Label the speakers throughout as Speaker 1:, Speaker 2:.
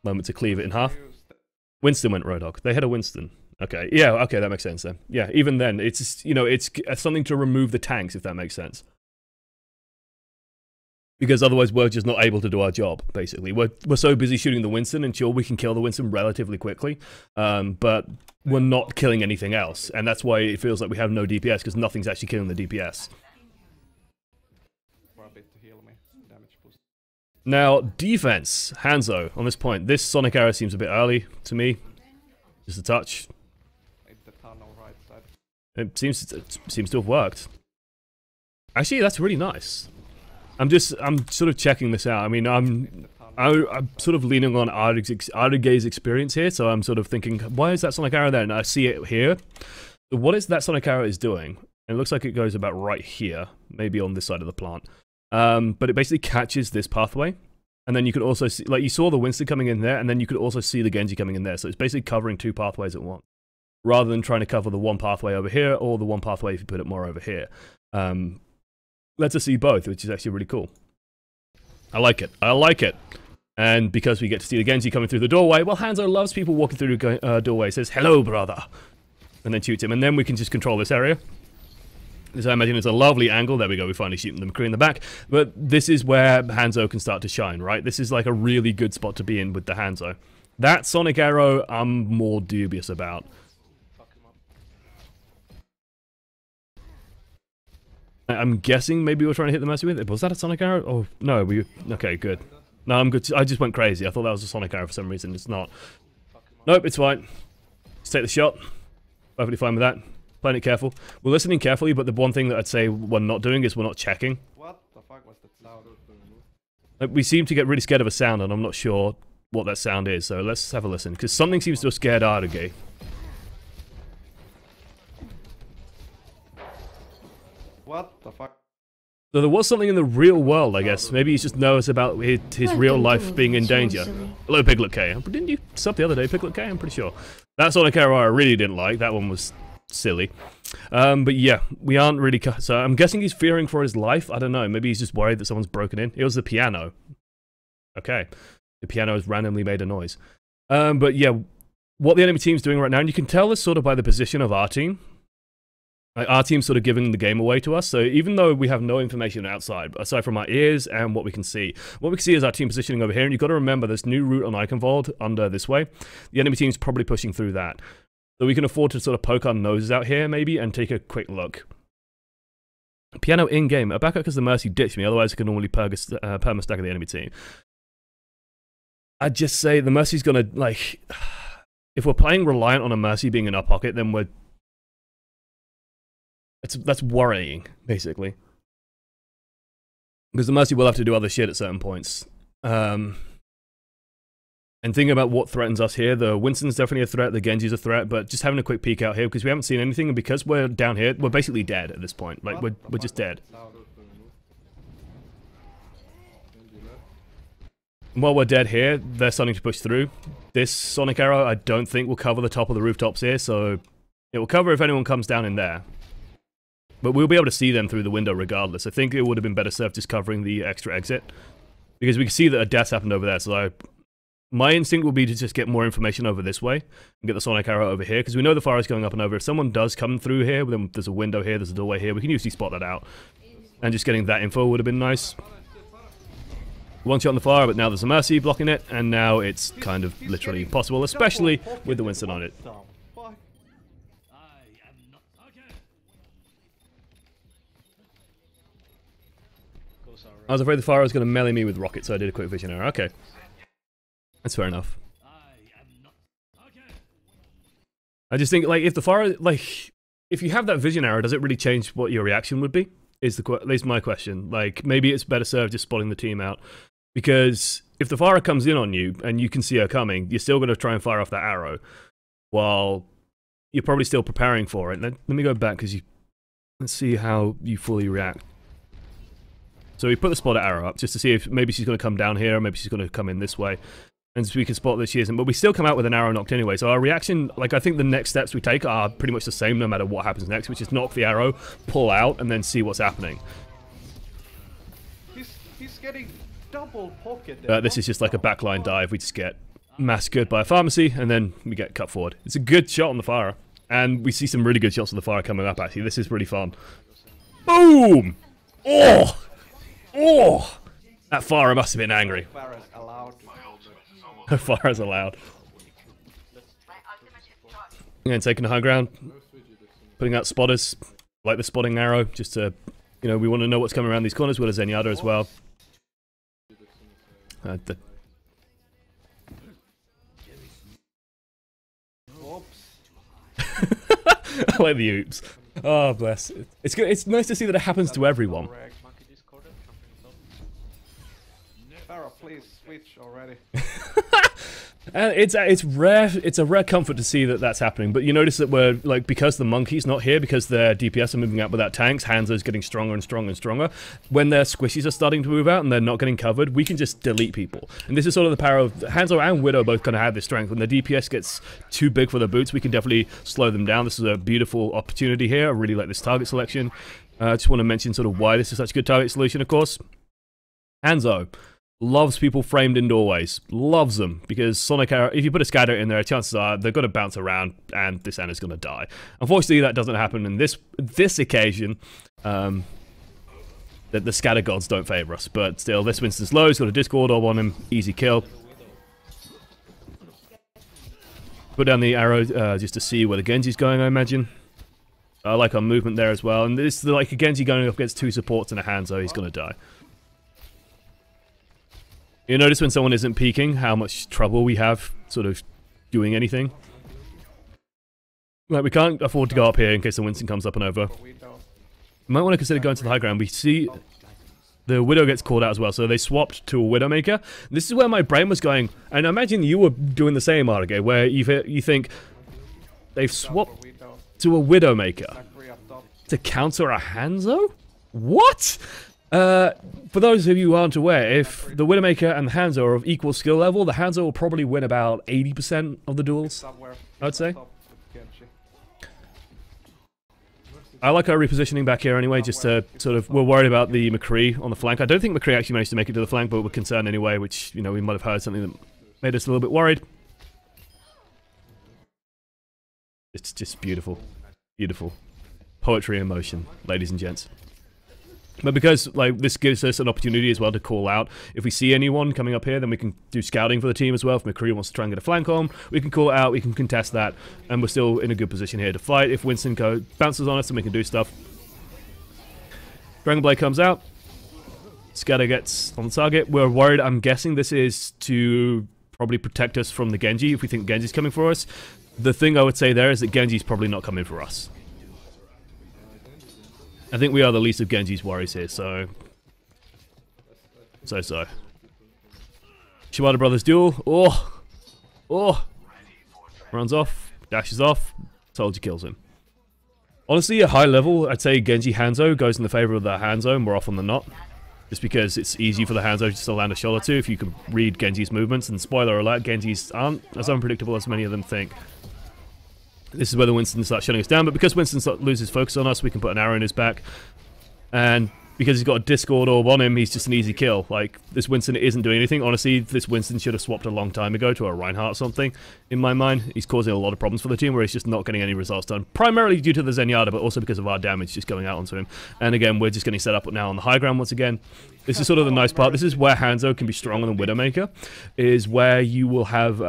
Speaker 1: moment to cleave it in half. Winston went Roadhog. They had a Winston. Okay, yeah, okay, that makes sense then. Yeah, even then, it's just, you know, it's something to remove the tanks, if that makes sense. Because otherwise we're just not able to do our job, basically. We're so busy shooting the Winston, and sure, we can kill the Winston relatively quickly, but we're not killing anything else, and that's why it feels like we have no DPS, because nothing's actually killing the DPS. Now, defense, Hanzo, on this point. This Sonic Arrow seems a bit early to me. Just a touch. It seems to have worked. Actually, that's really nice. I'm sort of checking this out. I mean, I'm sort of leaning on Arrge's experience here, so I'm sort of thinking, why is that Sonic Arrow there? And I see it here. What is that Sonic Arrow is doing? It looks like it goes about right here, maybe on this side of the plant. But it basically catches this pathway. And then you could also see, like, you saw the Winston coming in there, and then you could also see the Genji coming in there. So it's basically covering two pathways at once, rather than trying to cover the one pathway over here, or the one pathway if you put it more over here. Lets us see both, which is actually really cool. I like it. I like it. And because we get to see the Genji coming through the doorway, well, Hanzo loves people walking through the doorway. Says, hello, brother. And then shoots him. And then we can just control this area. This, I imagine, is a lovely angle. There we go. We finally shoot the McCree in the back. But this is where Hanzo can start to shine, right? This is like a really good spot to be in with the Hanzo. That Sonic Arrow, I'm more dubious about. I'm guessing maybe we're trying to hit the Mercy with it. Was that a Sonic Arrow? Oh, no. Okay, good. No, I'm good. I just went crazy. I thought that was a Sonic Arrow for some reason. It's not. Nope, it's fine. Let's take the shot. Perfectly fine with that. Playing it careful. We're listening carefully, but the one thing that I'd say we're not doing is we're not checking.
Speaker 2: What the fuck was that sound?
Speaker 1: Like, we seem to get really scared of a sound, and I'm not sure what that sound is. So let's have a listen, because something seems to have scared Arrge.
Speaker 2: What the fuck?
Speaker 1: So there was something in the real world, I guess. Maybe he just knows about his real life being in danger. Hello, Piglet K. Didn't you sub the other day, Piglet K? I'm pretty sure. That Sonic Arrow I really didn't like. That one was silly. But yeah, we aren't really... So I'm guessing he's fearing for his life. I don't know. Maybe he's just worried that someone's broken in. It was the piano. Okay. The piano has randomly made a noise. But yeah, what the enemy team's doing right now, and you can tell this sort of by the position of our team. Like, our team's sort of giving the game away to us, so even though we have no information outside, aside from our ears and what we can see is our team positioning over here, and you've got to remember this new route on Eichenwald under this way. The enemy team's probably pushing through that. So we can afford to sort of poke our noses out here, maybe, and take a quick look. Piano in-game. I back up because the Mercy ditched me, otherwise I can normally perma-stack the enemy team. I'd just say the Mercy's gonna, like... If we're playing reliant on a Mercy being in our pocket, then we're... That's worrying, basically. Because the Mercy will have to do other shit at certain points. And thinking about what threatens us here, the Winston's definitely a threat, the Genji's a threat, but just having a quick peek out here, because we haven't seen anything, and because we're down here, we're basically dead at this point. Like, we're just dead. And while we're dead here, they're starting to push through. This Sonic Arrow, I don't think will cover the top of the rooftops here, so it will cover if anyone comes down in there. But we'll be able to see them through the window regardless. I think it would have been better served just covering the extra exit. Because we can see that a death happened over there, so my instinct would be to just get more information over this way. And get the Sonic Arrow over here, because we know the fire is going up and over. If someone does come through here, then there's a window here, there's a doorway here, we can usually spot that out. And just getting that info would have been nice. One shot on the fire, but now there's a Mercy blocking it, and now it's kind of literally impossible, especially with the Winston on it. I was afraid the fire was going to melee me with rockets, so I did a quick vision arrow. Okay. That's fair enough. I just think, like, if the fire, like, if you have that vision arrow, does it really change what your reaction would be? Is my question. Like, maybe it's better served just spotting the team out. Because if the fire comes in on you, and you can see her coming, you're still going to try and fire off that arrow. While you're probably still preparing for it. Let me go back, because let's see how you fully react. So we put the spotter arrow up just to see if maybe she's going to come down here, or maybe she's going to come in this way. And so we can spot that she isn't. But we still come out with an arrow knocked anyway. So our reaction, like, I think the next steps we take are pretty much the same no matter what happens next, which is knock the arrow, pull out, and then see what's happening.
Speaker 2: He's getting double pocketed.
Speaker 1: This is just like a backline dive we just get. massacred by a pharmacy, and then we get cut forward. It's a good shot on the fire, and we see some really good shots on the fire coming up, actually. This is pretty fun. Boom! Oh! Oh! That fire must have been angry.
Speaker 2: Fire is allowed.
Speaker 1: Fire is allowed. And taking the high ground. Putting out spotters. Like the spotting arrow, just to, you know, we want to know what's coming around these corners, well as Zenyatta as well. I like the oops. Oh, bless. It's good. It's nice to see that it happens to everyone.
Speaker 2: Farah, please switch already.
Speaker 1: And it's rare. It's a rare comfort to see that that's happening. But you notice that we're like, because the monkey's not here, because their DPS are moving out without tanks, Hanzo's getting stronger and stronger and stronger. When their squishies are starting to move out and they're not getting covered, we can just delete people. And this is sort of the power of Hanzo and Widow both kind of have this strength. When the DPS gets too big for the boots, we can definitely slow them down. This is a beautiful opportunity here. I really like this target selection. I just want to mention sort of why this is such a good target solution, of course. Hanzo loves people framed in doorways. Loves them, because Sonic Arrow, if you put a scatter in there, chances are they're going to bounce around and this Ana's going to die. Unfortunately, that doesn't happen in this occasion. That the scatter gods don't favor us, but still, this Winston's low. He's got a Discord orb on him. Easy kill. Put down the arrow just to see where the Genji's going, I imagine. I like our movement there as well. And this is like a Genji going up against two supports and a Hanzo. He's going to die. You notice when someone isn't peeking how much trouble we have sort of doing anything. Like, we can't afford to go up here in case the Winston comes up and over. You might want to consider going to the high ground. We see the Widow gets called out as well, so they swapped to a Widowmaker. This is where my brain was going, and I imagine you were doing the same, Arrge, where you think they've swapped to a Widowmaker to counter a Hanzo? What? For those of you who aren't aware, if the Widowmaker and the Hanzo are of equal skill level, the Hanzo will probably win about 80% of the duels, I'd say. I like our repositioning back here anyway, just to sort of, we're worried about the McCree on the flank. I don't think McCree actually managed to make it to the flank, but we're concerned anyway, which, you know, we might have heard something that made us a little bit worried. It's just beautiful. Beautiful. Poetry in motion, ladies and gents. But because, like, this gives us an opportunity as well to call out. If we see anyone coming up here, then we can do scouting for the team as well. If McCree wants to try and get a flank on, we can call it out, we can contest that, and we're still in a good position here to fight. If Winston bounces on us, then we can do stuff. Dragon Blade comes out. Scatter gets on the target. We're worried, I'm guessing this is to probably protect us from the Genji, if we think Genji's coming for us. The thing I would say there is that Genji's probably not coming for us. I think we are the least of Genji's worries here, so... Shibata Brothers duel. Oh! Oh! Runs off. Dashes off. Soldier kills him. Honestly, at high level, I'd say Genji Hanzo goes in the favor of the Hanzo more often than not. Just because it's easy for the Hanzo just to land a shot or two if you can read Genji's movements. And spoiler alert, Genjis aren't as unpredictable as many of them think. This is where the Winston starts shutting us down, but because Winston loses focus on us, we can put an arrow in his back. And because he's got a Discord orb on him, he's just an easy kill. Like, this Winston isn't doing anything. Honestly, this Winston should have swapped a long time ago to a Reinhardt or something, in my mind. He's causing a lot of problems for the team, where he's just not getting any results done. Primarily due to the Zenyatta, but also because of our damage just going out onto him. And again, we're just getting set up now on the high ground once again. This is sort of the nice part. This is where Hanzo can be stronger than Widowmaker, is where you will have...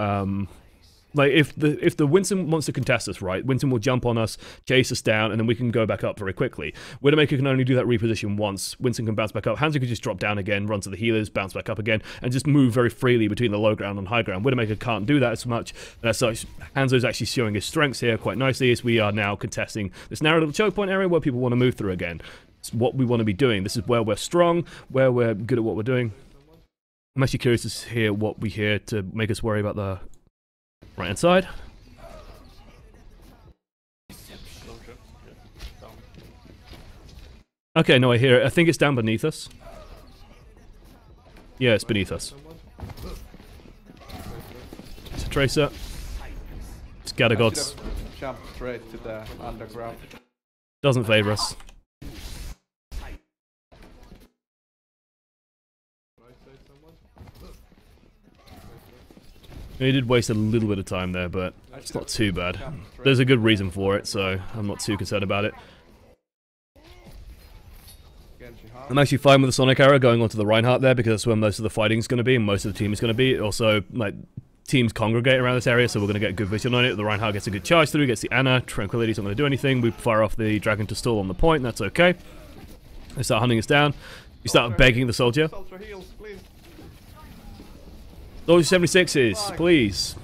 Speaker 1: like, if the Winston wants to contest us, right, Winston will jump on us, chase us down, and then we can go back up very quickly. Widowmaker can only do that reposition once. Winston can bounce back up. Hanzo can just drop down again, run to the healers, bounce back up again, and just move very freely between the low ground and high ground. Widowmaker can't do that as much, and as such, Hanzo's actually showing his strengths here quite nicely, as we are now contesting this narrow little choke point area where people want to move through again. It's what we want to be doing. This is where we're strong, where we're good at what we're doing. I'm actually curious to hear what we hear to make us worry about the right-hand side. Okay, no, I hear it. I think it's down beneath us. Yeah, it's beneath us. It's a Tracer. Scatter Gods.
Speaker 2: Jump straight to the underground.
Speaker 1: Doesn't favor us. He did waste a little bit of time there, but it's not too bad. There's a good reason for it, so I'm not too concerned about it. I'm actually fine with the Sonic Arrow going onto the Reinhardt there, because that's where most of the fighting's going to be and most of the team is going to be. Also, like, teams congregate around this area, so we're going to get good vision on it. The Reinhardt gets a good charge through, gets the Ana. Tranquility's not going to do anything. We fire off the Dragon to stall on the point, and that's okay. They start hunting us down. We start begging the soldier.
Speaker 2: Soldier heals, please.
Speaker 1: Soldier 76s, please.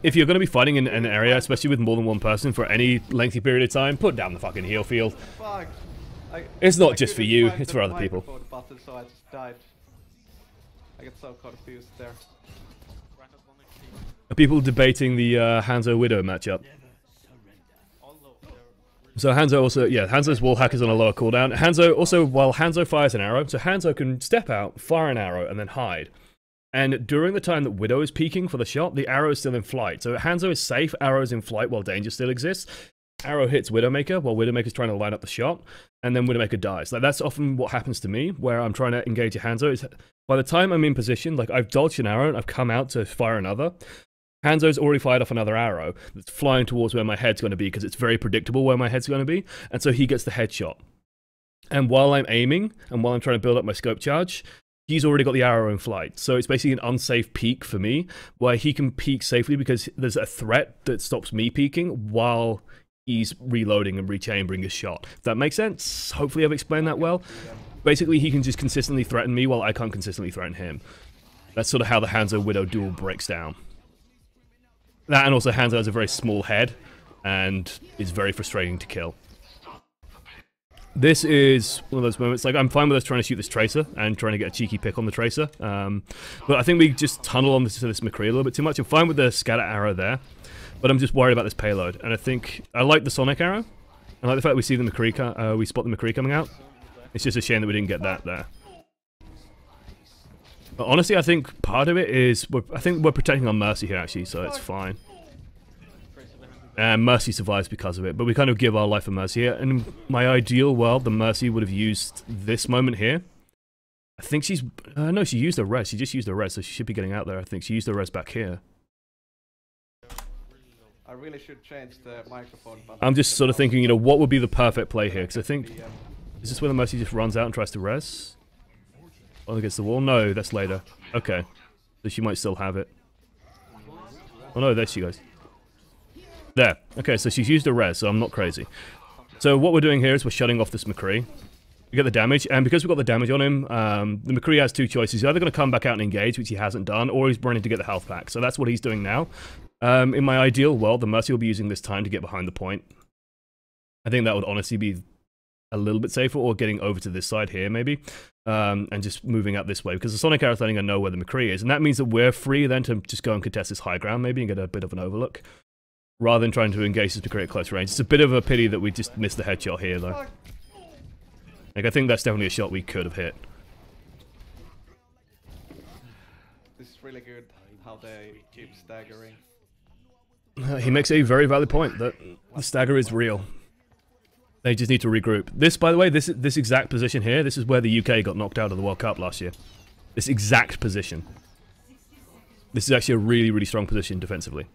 Speaker 1: If you're going to be fighting in an area, especially with more than one person for any lengthy period of time, put down the fucking heal field.
Speaker 2: Fuck.
Speaker 1: It's not just for you, it's for other people.
Speaker 2: Button, so I just died. I get so confused there.
Speaker 1: Are people debating the Hanzo Widow matchup? So Hanzo also, yeah, Hanzo's wall hack is on a lower cooldown. Hanzo also, while Hanzo fires an arrow, so Hanzo can step out, fire an arrow, and then hide. And during the time that Widow is peeking for the shot, the arrow is still in flight. So Hanzo is safe, arrow is in flight while danger still exists. Arrow hits Widowmaker while Widowmaker's trying to line up the shot, and then Widowmaker dies. Like, that's often what happens to me, where I'm trying to engage a Hanzo. Is by the time I'm in position, like, I've dodged an arrow and I've come out to fire another, Hanzo's already fired off another arrow that's flying towards where my head's going to be, because it's very predictable where my head's going to be, and so he gets the headshot. And while I'm aiming, and while I'm trying to build up my scope charge, he's already got the arrow in flight. So it's basically an unsafe peek for me, where he can peek safely because there's a threat that stops me peeking while he's reloading and rechambering his shot. If that makes sense? Hopefully I've explained that well. Basically, he can just consistently threaten me while I can't consistently threaten him. That's sort of how the Hanzo Widow duel breaks down. That, and also Hanzo has a very small head and is very frustrating to kill. This is one of those moments, like, I'm fine with us trying to shoot this Tracer and trying to get a cheeky pick on the Tracer. But I think we just tunnel on this McCree a little bit too much. I'm fine with the scatter arrow there, but I'm just worried about this payload. And I think I like the Sonic arrow. I like the fact that we see the McCree, we spot the McCree coming out. It's just a shame that we didn't get that there. But honestly, I think part of it is, I think we're protecting our Mercy here actually, so it's fine. And Mercy survives because of it, but we kind of give our life for Mercy here. And in my ideal world, the Mercy would have used this moment here. I think she's, no, she used a res. She just used a res, so she should be getting out there. I think she used a res back here.
Speaker 2: I really should change the microphone button.
Speaker 1: I'm just sort of thinking, you know, what would be the perfect play here? Because I think, is this where the Mercy just runs out and tries to res? Oh, against the wall? No, that's later. Okay. So she might still have it. Oh no, there she goes. There. Okay, so she's used a res, so I'm not crazy. So what we're doing here is we're shutting off this McCree. We get the damage, and because we've got the damage on him, the McCree has two choices. He's either going to come back out and engage, which he hasn't done, or he's running to get the health pack. So that's what he's doing now. In my ideal world, the Mercy will be using this time to get behind the point. I think that would honestly be a little bit safer, or getting over to this side here, maybe. And just moving out this way, because the Sonic Arrow is letting her know where the McCree is, and that means that we're free then to just go and contest this high ground, maybe, and get a bit of an overlook, rather than trying to engage this McCree at close range. It's a bit of a pity that we just missed the headshot here, though. Like, I think that's definitely a shot we could have hit.
Speaker 2: This is really good, how they keep staggering.
Speaker 1: He makes a very valid point, that the stagger is real. They just need to regroup. This, by the way, this exact position here, this is where the UK got knocked out of the World Cup last year. This exact position. This is actually a really, really strong position defensively.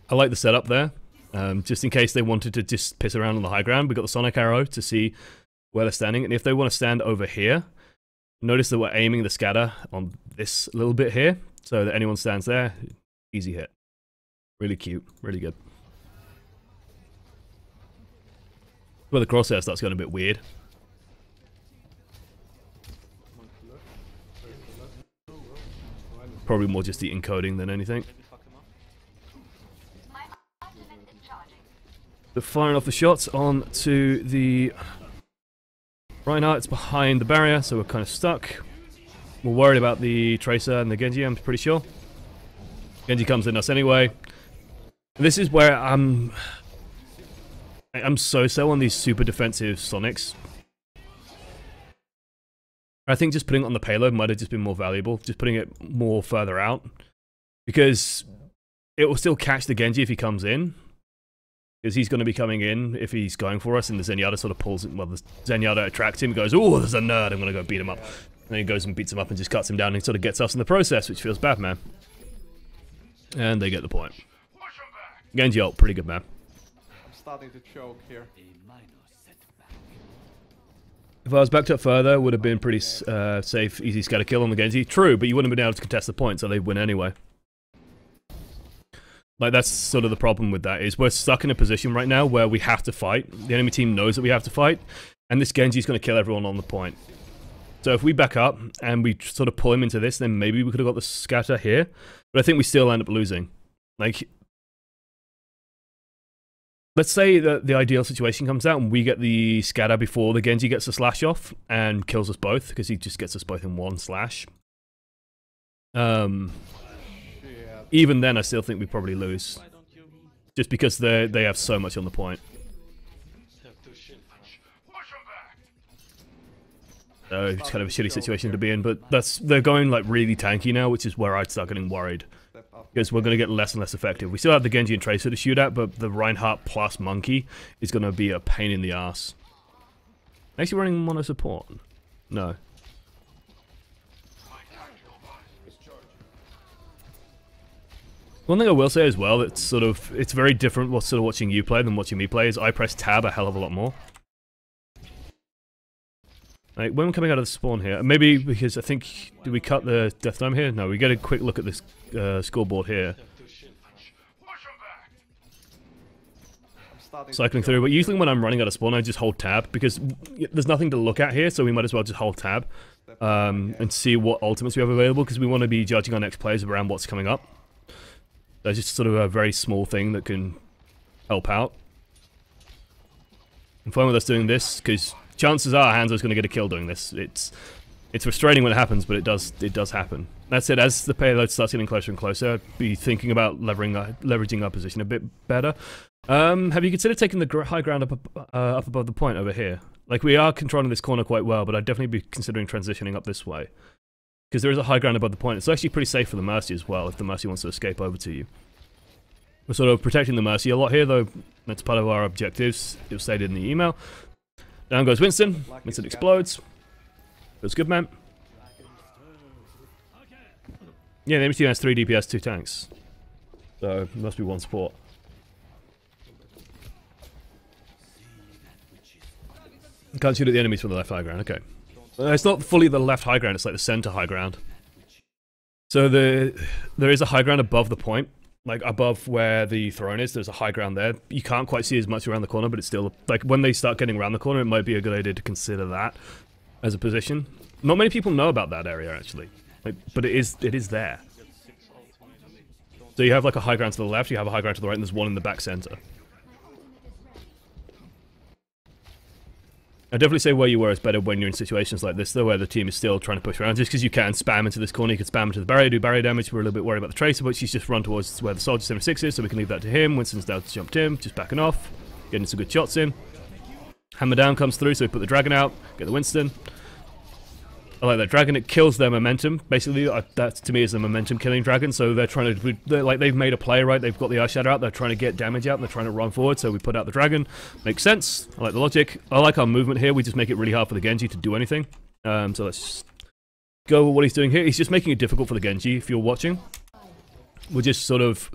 Speaker 1: I like the setup there. Just in case they wanted to just piss around on the high ground, we got the Sonic Arrow to see where they're standing. And if they want to stand over here, notice that we're aiming the scatter on this little bit here, so that anyone stands there, easy hit. Really cute, really good. Where the crosshair starts going a bit weird. Probably more just the encoding than anything. They're firing off the shots onto the Reinhardt. It's behind the barrier, so we're kind of stuck. We're worried about the Tracer and the Genji, I'm pretty sure. Genji comes in us anyway. This is where I'm so on these super defensive Sonics. I think just putting it on the payload might have just been more valuable. Just putting it more further out. Because it will still catch the Genji if he comes in. Because he's going to be coming in if he's going for us, and the Zenyatta sort of pulls it. Well, the Zenyatta attracts him and goes, "Oh, there's a nerd, I'm going to go beat him up." then he goes and beats him up and just cuts him down and sort of gets us in the process, which feels bad, man. And they get the point. Genji ult, pretty good, man.
Speaker 2: I'm starting to choke here.
Speaker 1: If I was backed up further, it would have been pretty safe, easy scatter kill on the Genji. True, but you wouldn't have been able to contest the point, so they'd win anyway. Like, that's sort of the problem with that, is we're stuck in a position right now where we have to fight. The enemy team knows that we have to fight, and this Genji's going to kill everyone on the point. So if we back up and we sort of pull him into this, then maybe we could have got the scatter here. But I think we still end up losing. Like, let's say that the ideal situation comes out and we get the scatter before the Genji gets the slash off and kills us both, because he just gets us both in one slash. Even then, I still think we probably lose. Just because they have so much on the point. So it's kind of a shitty situation to be in, but they're going like really tanky now, which is where I'd start getting worried. Because we're going to get less and less effective. We still have the Genji and Tracer to shoot at, but the Reinhardt plus Monkey is going to be a pain in the ass. Actually running mono support? No. One thing I will say as well, it's very different watching you play than watching me play, is I press tab a hell of a lot more. Like, when we're coming out of the spawn here, maybe because I think, did we cut the death time here? No, we get a quick look at this scoreboard here. Cycling through, but usually when I'm running out of spawn, I just hold tab, because there's nothing to look at here, so we might as well just hold tab and see what ultimates we have available, because we want to be judging our next plays around what's coming up. That's just sort of a very small thing that can help out. I'm fine with us doing this, because chances are Hanzo's going to get a kill doing this. It's frustrating when it happens, but it does happen. That said, as the payload starts getting closer and closer, I'd be thinking about leveraging our position a bit better. Have you considered taking the high ground up above the point over here? Like, we are controlling this corner quite well, but I'd definitely be considering transitioning up this way. Because there is a high ground above the point. It's actually pretty safe for the Mercy as well, if the Mercy wants to escape over to you. We're sort of protecting the Mercy a lot here, though that's part of our objectives. It was stated in the email. Down goes Winston. Winston explodes. Feels good, man. Yeah, the enemy team has 3 DPS, 2 tanks. So, it must be 1 support. Can't shoot at the enemies from the left high ground, okay. It's not fully the left high ground, it's like the center high ground. So there is a high ground above the point. Like, above where the throne is, there's a high ground there. You can't quite see as much around the corner, but it's still, like, when they start getting around the corner, it might be a good idea to consider that as a position. Not many people know about that area, actually. Like, but it is there. So you have, like, a high ground to the left, you have a high ground to the right, and there's one in the back center. I'd definitely say where you were is better when you're in situations like this, though, where the team is still trying to push around. Just because you can spam into this corner, you can spam into the barrier, do barrier damage. We're a little bit worried about the Tracer, but she's just run towards where the Soldier 76 is, so we can leave that to him. Winston's down to jump him, just backing off, getting some good shots in. Hammer down comes through, so we put the Dragon out, get the Winston. I like that Dragon, it kills their momentum. Basically, that to me is a momentum killing Dragon, so they're trying to, they've made a play, right? They've got the Earth Shatter out, they're trying to get damage out, and they're trying to run forward, so we put out the Dragon. Makes sense. I like the logic. I like our movement here, we just make it really hard for the Genji to do anything. So let's just go with what he's doing here. He's just making it difficult for the Genji, if you're watching. We're just sort of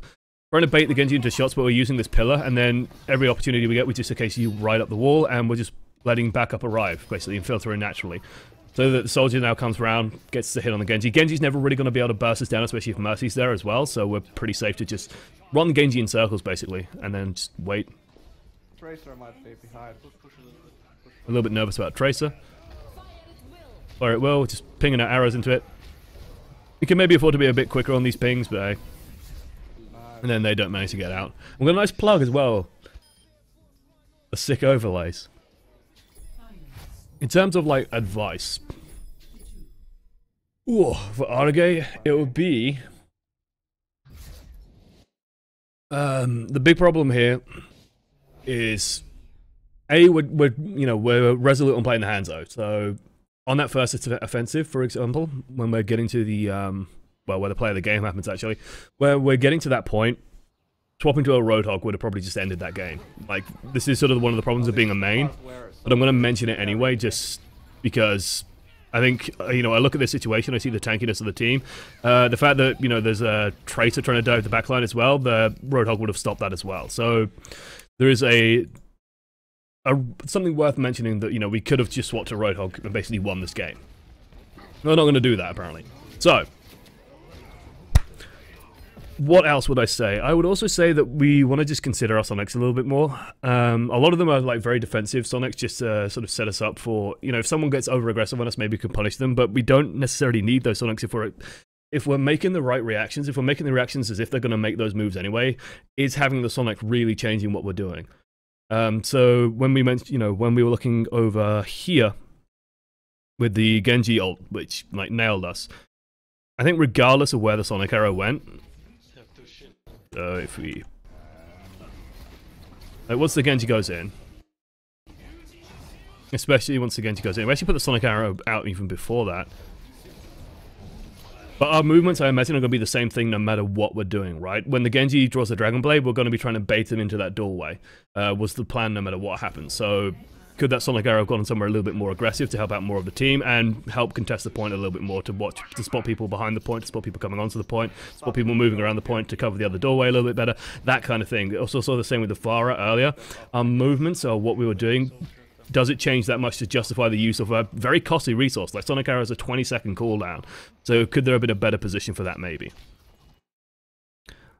Speaker 1: trying to bait the Genji into shots, but we're using this pillar, and then every opportunity we get, we just occasionally ride up the wall, and we're just letting backup arrive, basically, and filter in naturally. So that the Soldier now comes around, gets the hit on the Genji. Genji's never really going to be able to burst us down, especially if Mercy's there as well, so we're pretty safe to just run Genji in circles, basically, and then just wait.
Speaker 2: Tracer might be behind.
Speaker 1: A little bit nervous about Tracer. Fire it will, just pinging our arrows into it. We can maybe afford to be a bit quicker on these pings, but hey. And then they don't manage to get out. We've got a nice plug as well. The sick overlays. In terms of, like, advice, for Arrge, it would be, the big problem here is, we're resolute on playing the Hanzo. So, on that first offensive, for example, when we're getting to the, where the play of the game happens, actually, where we're getting to that point, swapping to a Roadhog would have probably just ended that game. Like, this is sort of one of the problems of being a main. But I'm going to mention it anyway, just because I think, you know, I look at this situation, I see the tankiness of the team. The fact that, you know, there's a Tracer trying to dive the backline as well, the Roadhog would have stopped that as well. So there is something worth mentioning that, you know, we could have just swapped to Roadhog and basically won this game. We're not going to do that, apparently. So, what else would I say? I would also say that we want to just consider our Sonics a little bit more. A lot of them are like very defensive Sonics, just to sort of set us up for, you know, if someone gets over-aggressive on us, maybe we can punish them, but we don't necessarily need those Sonics if we're making the right reactions, if we're making the reactions as if they're going to make those moves anyway, is having the Sonic really changing what we're doing. So when we mentioned, you know, when we were looking over here with the Genji ult, which like nailed us, I think regardless of where the Sonic arrow went, if we... Like, once the Genji goes in, especially once the Genji goes in, we actually put the Sonic arrow out even before that. But our movements, I imagine, are going to be the same thing no matter what we're doing, right? When the Genji draws the Dragon Blade, we're going to be trying to bait him into that doorway. Was the plan no matter what happens. So could that Sonic Arrow have gone somewhere a little bit more aggressive to help out more of the team and help contest the point a little bit more, to spot people behind the point, to spot people coming onto the point, spot people moving around the point to cover the other doorway a little bit better, that kind of thing. Also saw the same with the Pharah earlier. Our movements, or what we were doing, does it change that much to justify the use of a very costly resource? Like Sonic Arrow is a 20-second cooldown, so could there have been a better position for that maybe?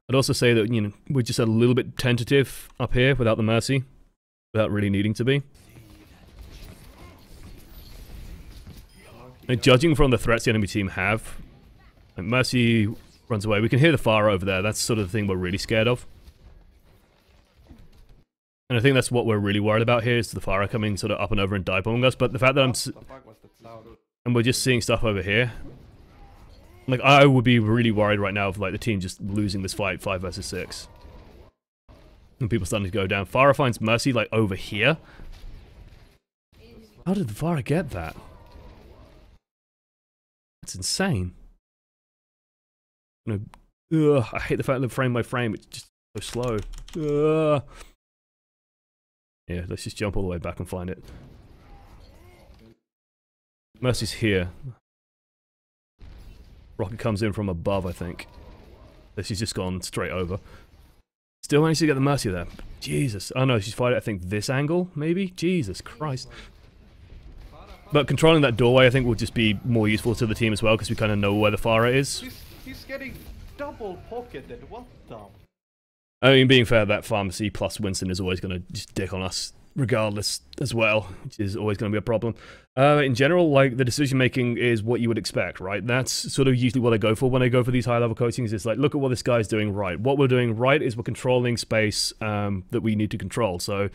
Speaker 1: I'd also say that, you know, we're just a little bit tentative up here without the Mercy, without really needing to be. And judging from the threats the enemy team have, like Mercy runs away. We can hear the Pharah over there. That's sort of the thing we're really scared of. And I think that's what we're really worried about here, is the Pharah coming sort of up and over and dive-bombing us. But the fact that and we're just seeing stuff over here. Like, I would be really worried right now of like the team just losing this fight 5 versus 6. And people starting to go down. Pharah finds Mercy like over here. How did the Pharah get that? That's insane. You know, I hate the fact that frame by frame it's just so slow. Yeah, let's just jump all the way back and find it. Mercy's here. Rocket comes in from above, I think. She's just gone straight over. Still managed to get the Mercy there. Jesus. Oh no, she's fighting, I think, this angle, maybe? Jesus Christ. But controlling that doorway, I think, will just be more useful to the team as well, because we kind of know where the Pharah is.
Speaker 2: He's getting double pocketed, what the?
Speaker 1: I mean, being fair, that Pharmacy plus Winston is always going to just dick on us, regardless, as well, which is always going to be a problem. In general, like, the decision-making is what you would expect, right? That's sort of usually what I go for when I go for these high-level coachings. It's like, look at what this guy's doing right. What we're doing right is we're controlling space that we need to control. So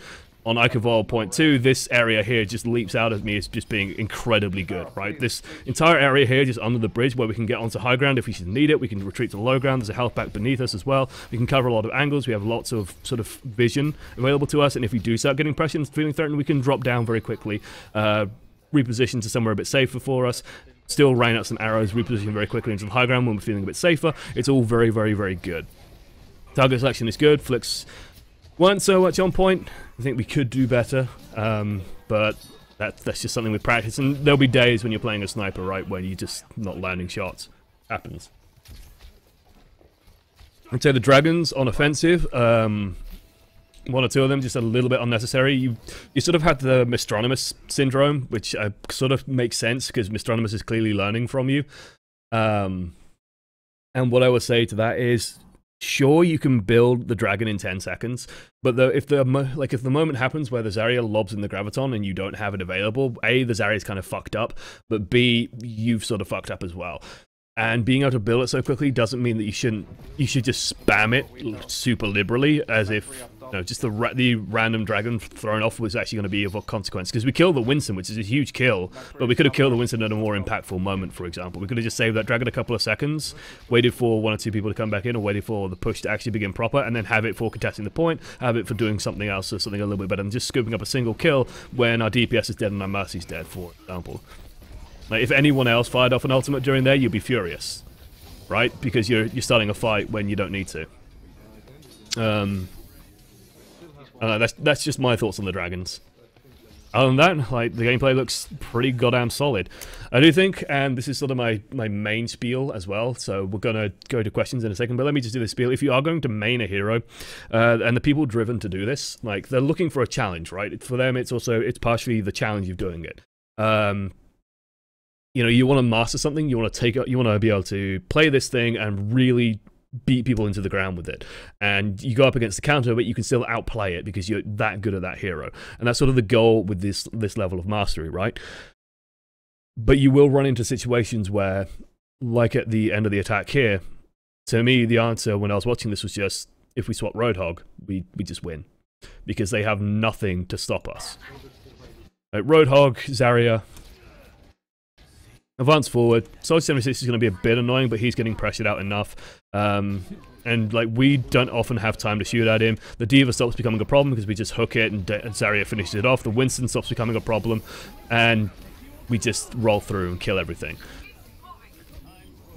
Speaker 1: on Icavol point 2, this area here just leaps out at me as just being incredibly good, right? This entire area here, just under the bridge, where we can get onto high ground if we should need it. We can retreat to low ground. There's a health pack beneath us as well. We can cover a lot of angles. We have lots of sort of vision available to us. And if we do start getting pressure and feeling threatened, we can drop down very quickly, reposition to somewhere a bit safer for us, still rain out some arrows, reposition very quickly into the high ground when we're feeling a bit safer. It's all very, very, very good. Target selection is good. Flicks weren't so much on point. I think we could do better, but that's just something with practice. And there'll be days when you're playing a sniper, right, when you're just not landing shots. Happens. I'd say the dragons on offensive, one or two of them just a little bit unnecessary. You sort of had the Mistronomus syndrome, which sort of makes sense because Mistronomus is clearly learning from you. And what I would say to that is, sure, you can build the dragon in 10 seconds, but if the moment happens where the Zarya lobs in the Graviton and you don't have it available, A, the Zarya's kind of fucked up, but B, you've sort of fucked up as well. And being able to build it so quickly doesn't mean that you should just spam it super liberally, as if, you know, just the random dragon thrown off was actually going to be of a consequence. Because we killed the Winston, which is a huge kill, but we could have killed the Winston at a more impactful moment, for example. We could have just saved that dragon a couple of seconds, waited for 1 or 2 people to come back in, or waited for the push to actually begin proper, and then have it for contesting the point, have it for doing something else, or something a little bit better than just scooping up a single kill when our DPS is dead and our Mercy's dead, for example. Like, if anyone else fired off an ultimate during there, you'd be furious, right? Because you're starting a fight when you don't need to. That's just my thoughts on the dragons. Other than that, like, the gameplay looks pretty goddamn solid. I do think, and this is sort of my main spiel as well, so we're gonna go to questions in a second, but let me just do the spiel. If you are going to main a hero, and the people driven to do this, like, they're looking for a challenge, right? For them, it's partially the challenge of doing it. You know, you want to master something, you want to be able to play this thing and really beat people into the ground with it, and you go up against the counter, but you can still outplay it because you're that good at that hero, and that's sort of the goal with this level of mastery, right? But you will run into situations where, like at the end of the attack here, to me the answer when I was watching this was just, if we swap Roadhog, we just win, because they have nothing to stop us. Roadhog, Zarya, advance forward. Soldier 76 is going to be a bit annoying, but he's getting pressured out enough. And like, we don't often have time to shoot at him. The Diva stops becoming a problem because we just hook it and Zarya finishes it off. The Winston stops becoming a problem, and we just roll through and kill everything.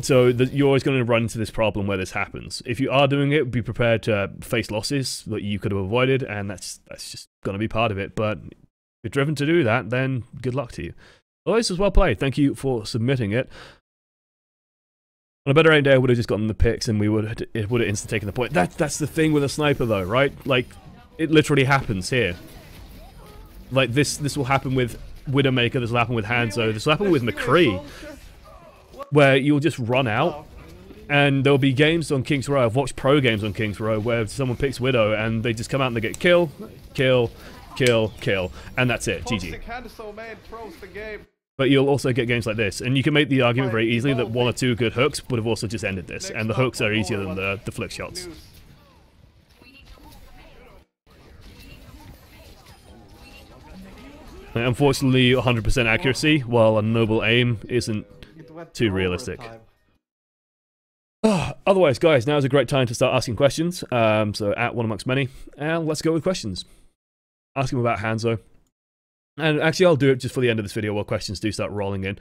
Speaker 1: So you're always going to run into this problem where this happens. If you are doing it, be prepared to face losses that you could have avoided, and that's just going to be part of it. But if you're driven to do that, then good luck to you. Well, this was well played. Thank you for submitting it. On a better aim day, I would have just gotten the picks and it would have instantly taken the point. That's the thing with a sniper, though, right? Like, it literally happens here. Like, this will happen with Widowmaker, this will happen with Hanzo, this will happen with McCree, where you'll just run out, and there'll be games on King's Row. I've watched pro games on King's Row where someone picks Widow, and they just come out and they get kill, kill, kill, kill, and that's it. GG. But you'll also get games like this, and you can make the argument very easily that one or two good hooks would have also just ended this, and the hooks are easier than the flick shots. And unfortunately, 100% accuracy, while a noble aim isn't too realistic. Otherwise, guys, now is a great time to start asking questions. So at OneAmongstMany, and let's go with questions. Ask him about Hanzo. And actually, I'll do it just for the end of this video while questions do start rolling in.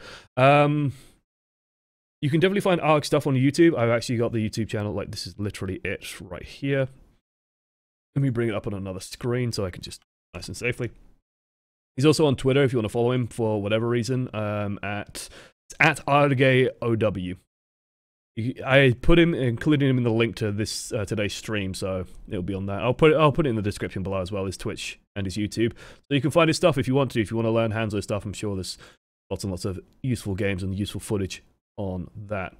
Speaker 1: You can definitely find Arrge stuff on YouTube. I've actually got the YouTube channel. Like, this is literally it right here. Let me bring it up on another screen so I can just nice and safely. He's also on Twitter if you want to follow him for whatever reason. At Arrge OW. I put him, including him in the link to this today's stream, so it'll be on that. I'll put it in the description below as well, his Twitch and his YouTube, so you can find his stuff if you want to. If you want to learn Hanzo stuff, I'm sure there's lots and lots of useful games and useful footage on that.